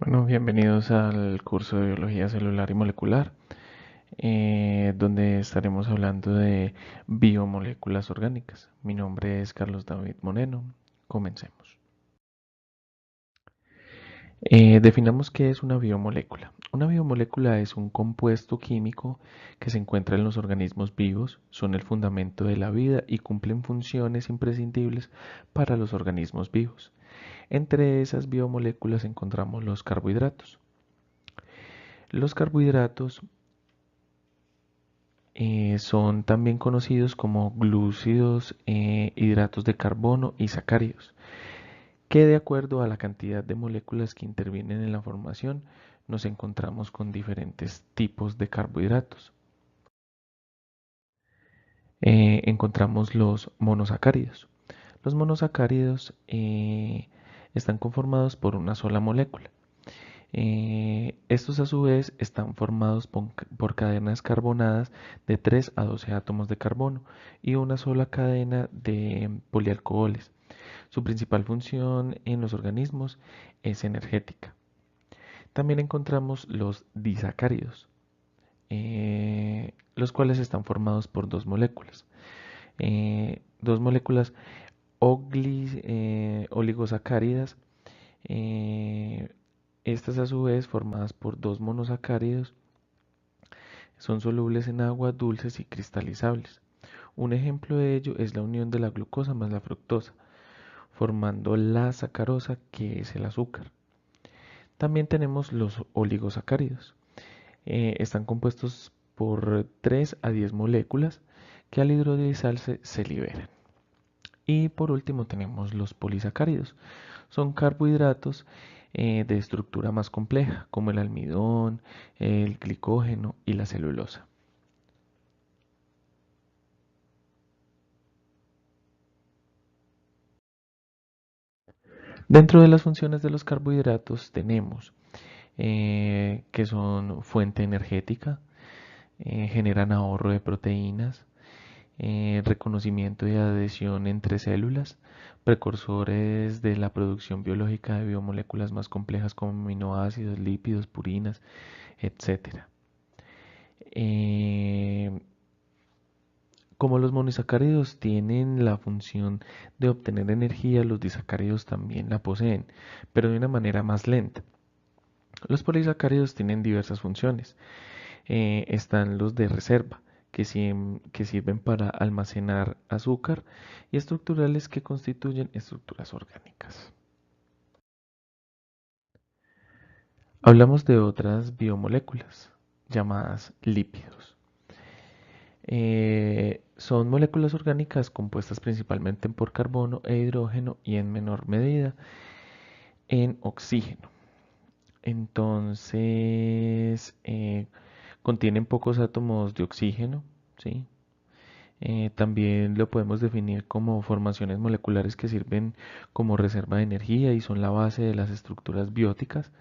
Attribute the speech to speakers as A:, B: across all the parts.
A: Bueno, bienvenidos al curso de Biología Celular y Molecular, donde estaremos hablando de biomoléculas orgánicas. Mi nombre es Carlos David Moreno. Comencemos. Definamos qué es una biomolécula. Una biomolécula es un compuesto químico que se encuentra en los organismos vivos, son el fundamento de la vida y cumplen funciones imprescindibles para los organismos vivos. Entre esas biomoléculas encontramos los carbohidratos. Los carbohidratos son también conocidos como glúcidos, hidratos de carbono y sacáridos, que de acuerdo a la cantidad de moléculas que intervienen en la formación, nos encontramos con diferentes tipos de carbohidratos. Encontramos los monosacáridos. Los monosacáridos están conformados por una sola molécula. Estos a su vez están formados por cadenas carbonadas de 3 a 12 átomos de carbono y una sola cadena de polialcoholes. Su principal función en los organismos es energética. También encontramos los disacáridos, los cuales están formados por dos moléculas oligosacáridas. eh, Estas a su vez formadas por dos monosacáridos son solubles en agua, dulces y cristalizables. Un ejemplo de ello es la unión de la glucosa más la fructosa, formando la sacarosa, que es el azúcar. También tenemos los oligosacáridos. Están compuestos por 3 a 10 moléculas que al hidrolizarse se liberan. Y por último tenemos los polisacáridos. Son carbohidratos de estructura más compleja, como el almidón, el glicógeno y la celulosa. Dentro de las funciones de los carbohidratos tenemos que son fuente energética, generan ahorro de proteínas, reconocimiento y adhesión entre células, precursores de la producción biológica de biomoléculas más complejas como aminoácidos, lípidos, purinas, etcétera. Eh, Como los monosacáridos tienen la función de obtener energía, los disacáridos también la poseen, pero de una manera más lenta. Los polisacáridos tienen diversas funciones. Están los de reserva, que sirven para almacenar azúcar, y estructurales, que constituyen estructuras orgánicas. Hablamos de otras biomoléculas, llamadas lípidos. Son moléculas orgánicas compuestas principalmente por carbono e hidrógeno y en menor medida en oxígeno. Entonces, contienen pocos átomos de oxígeno, ¿sí? También lo podemos definir como formaciones moleculares que sirven como reserva de energía y son la base de las estructuras bióticas.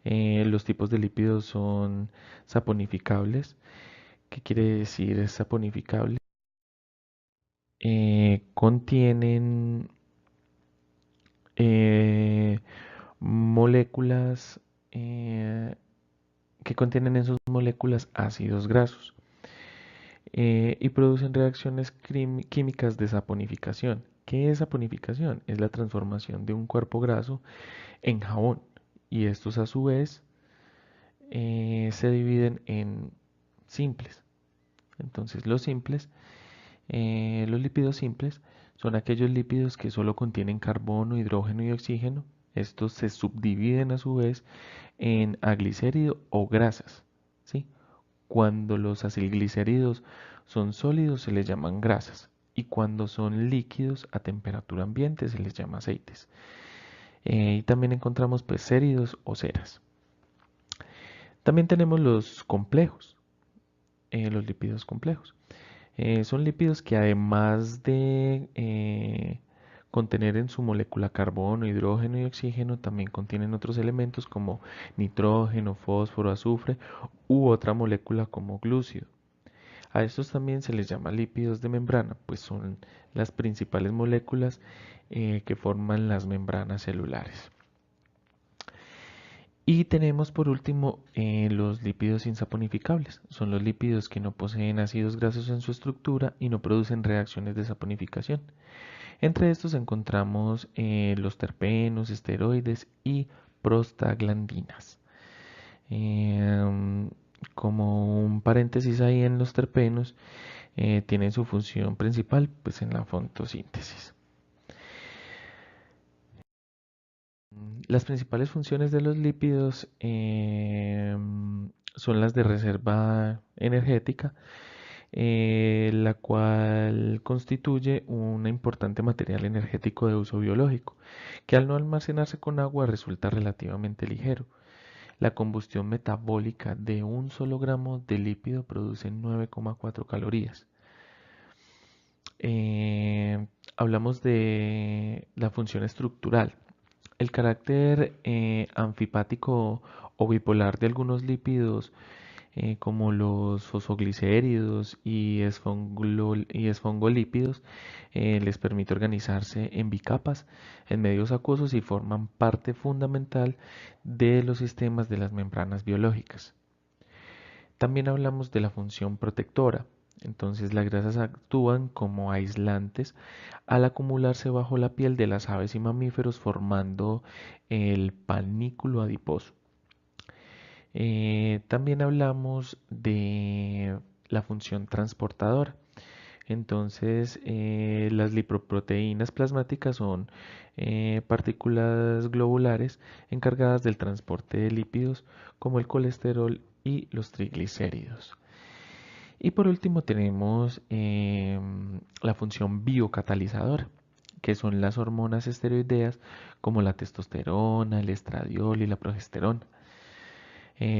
A: Los tipos de lípidos son saponificables. ¿Qué quiere decir saponificable? Contienen eh, moléculas eh, que contienen en sus moléculas ácidos grasos y producen reacciones químicas de saponificación. ¿Qué es saponificación? Es la transformación de un cuerpo graso en jabón, y estos a su vez se dividen en simples. Entonces los lípidos simples son aquellos lípidos que solo contienen carbono, hidrógeno y oxígeno. Estos se subdividen a su vez en aglicérido o grasas, ¿sí? Cuando los acilglicéridos son sólidos se les llaman grasas, y cuando son líquidos a temperatura ambiente se les llama aceites. Y también encontramos pues séridos o ceras. También tenemos los complejos, los lípidos complejos. Son lípidos que, además de contener en su molécula carbono, hidrógeno y oxígeno, también contienen otros elementos como nitrógeno, fósforo, azufre u otra molécula como glúcido. A estos también se les llama lípidos de membrana, pues son las principales moléculas que forman las membranas celulares. Y tenemos por último los lípidos insaponificables. Son los lípidos que no poseen ácidos grasos en su estructura y no producen reacciones de saponificación. Entre estos encontramos los terpenos, esteroides y prostaglandinas. Em, Como un paréntesis ahí en los terpenos, tienen su función principal pues, en la fotosíntesis. Las principales funciones de los lípidos son las de reserva energética, la cual constituye un importante material energético de uso biológico, que al no almacenarse con agua resulta relativamente ligero. La combustión metabólica de un solo gramo de lípido produce 9,4 calorías. Eh, Hablamos de la función estructural. El carácter anfipático o bipolar de algunos lípidos, como los fosfoglicéridos y esfongolípidos, les permite organizarse en bicapas en medios acuosos y forman parte fundamental de los sistemas de las membranas biológicas. También hablamos de la función protectora. Entonces las grasas actúan como aislantes al acumularse bajo la piel de las aves y mamíferos formando el panículo adiposo. También hablamos de la función transportadora. Entonces, las lipoproteínas plasmáticas son partículas globulares encargadas del transporte de lípidos como el colesterol y los triglicéridos. Y por último tenemos la función biocatalizadora, que son las hormonas esteroideas como la testosterona, el estradiol y la progesterona.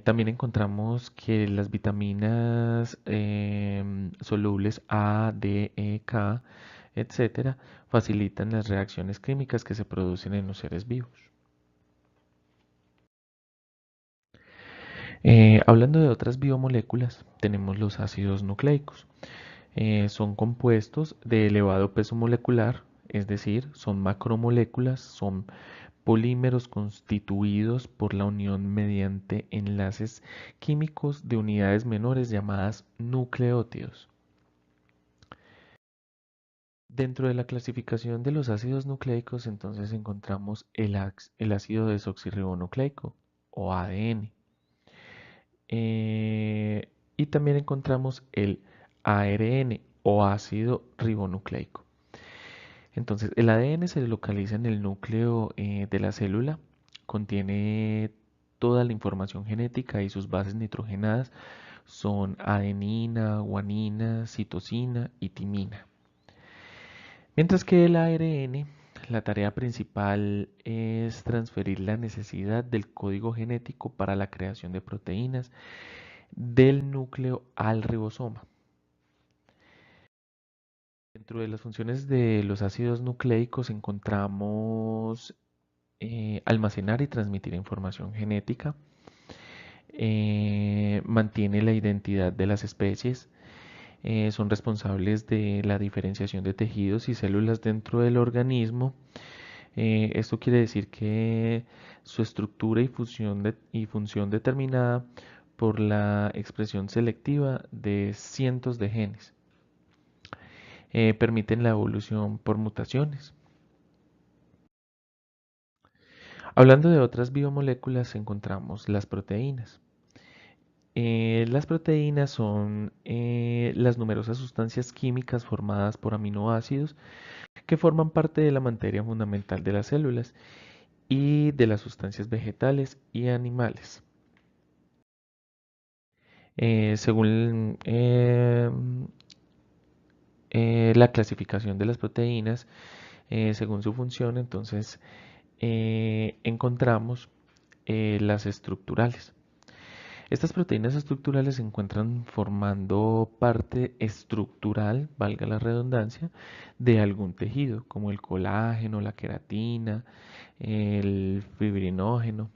A: También encontramos que las vitaminas solubles A, D, E, K, etcétera, facilitan las reacciones químicas que se producen en los seres vivos. Hablando de otras biomoléculas, tenemos los ácidos nucleicos. Son compuestos de elevado peso molecular, es decir, son macromoléculas, son polímeros constituidos por la unión mediante enlaces químicos de unidades menores llamadas nucleótidos. Dentro de la clasificación de los ácidos nucleicos, entonces encontramos el ácido desoxirribonucleico o ADN. Y también encontramos el ARN o ácido ribonucleico. Entonces, el ADN se localiza en el núcleo de la célula, contiene toda la información genética y sus bases nitrogenadas son adenina, guanina, citosina y timina. Mientras que el ARN, la tarea principal es transferir la necesidad del código genético para la creación de proteínas del núcleo al ribosoma. Dentro de las funciones de los ácidos nucleicos encontramos almacenar y transmitir información genética, mantiene la identidad de las especies, son responsables de la diferenciación de tejidos y células dentro del organismo. Esto quiere decir que su estructura y función determinada por la expresión selectiva de cientos de genes. Permiten la evolución por mutaciones. Hablando de otras biomoléculas, encontramos las proteínas. Las proteínas son las numerosas sustancias químicas formadas por aminoácidos que forman parte de la materia fundamental de las células y de las sustancias vegetales y animales. Según la clasificación de las proteínas, según su función, entonces encontramos las estructurales. Estas proteínas estructurales se encuentran formando parte estructural, valga la redundancia, de algún tejido, como el colágeno, la queratina, el fibrinógeno.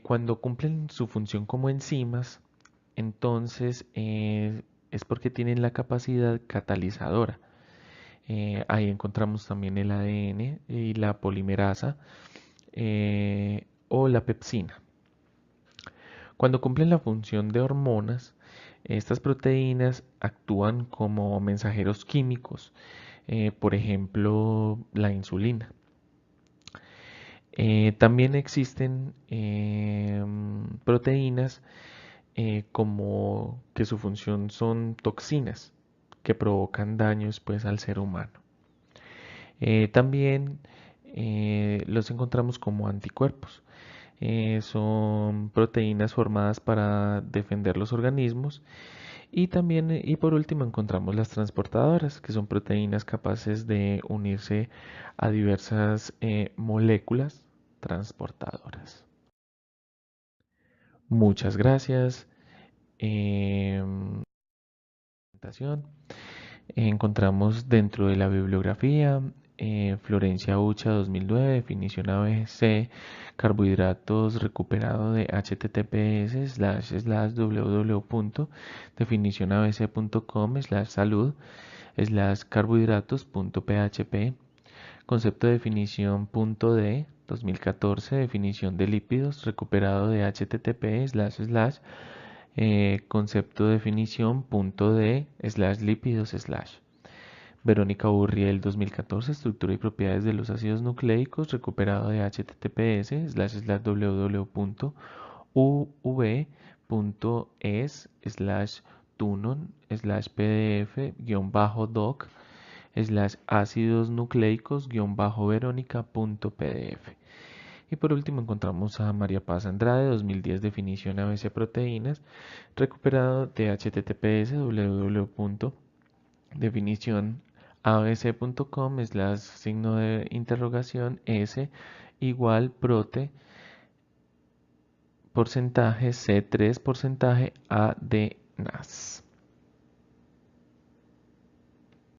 A: Cuando cumplen su función como enzimas, entonces es porque tienen la capacidad catalizadora. Ahí encontramos también el ADN y la polimerasa, o la pepsina. Cuando cumplen la función de hormonas, estas proteínas actúan como mensajeros químicos, por ejemplo, la insulina. También existen proteínas como que su función son toxinas que provocan daños pues al ser humano. También los encontramos como anticuerpos. Son proteínas formadas para defender los organismos y también y por último encontramos las transportadoras, que son proteínas capaces de unirse a diversas moléculas transportadoras. Muchas gracias. Presentación. Encontramos dentro de la bibliografía Florencia Ucha 2009, definición ABC, carbohidratos recuperado de https://www.definicionabc.com/salud/carbohidratos.php, concepto de definición .d 2014, definición de lípidos recuperado de http://concepto de definición .d/lípidos/ Verónica Burriel 2014, estructura y propiedades de los ácidos nucleicos, recuperado de https://www.uv.es/tunon/pdf-doc/ácidos nucleicos-verónica.pdf. Y por último encontramos a María Paz Andrade 2010, definición ABC proteínas, recuperado de https://definición abc.com/signo de interrogación s igual prote porcentaje C3 porcentaje ADNAS.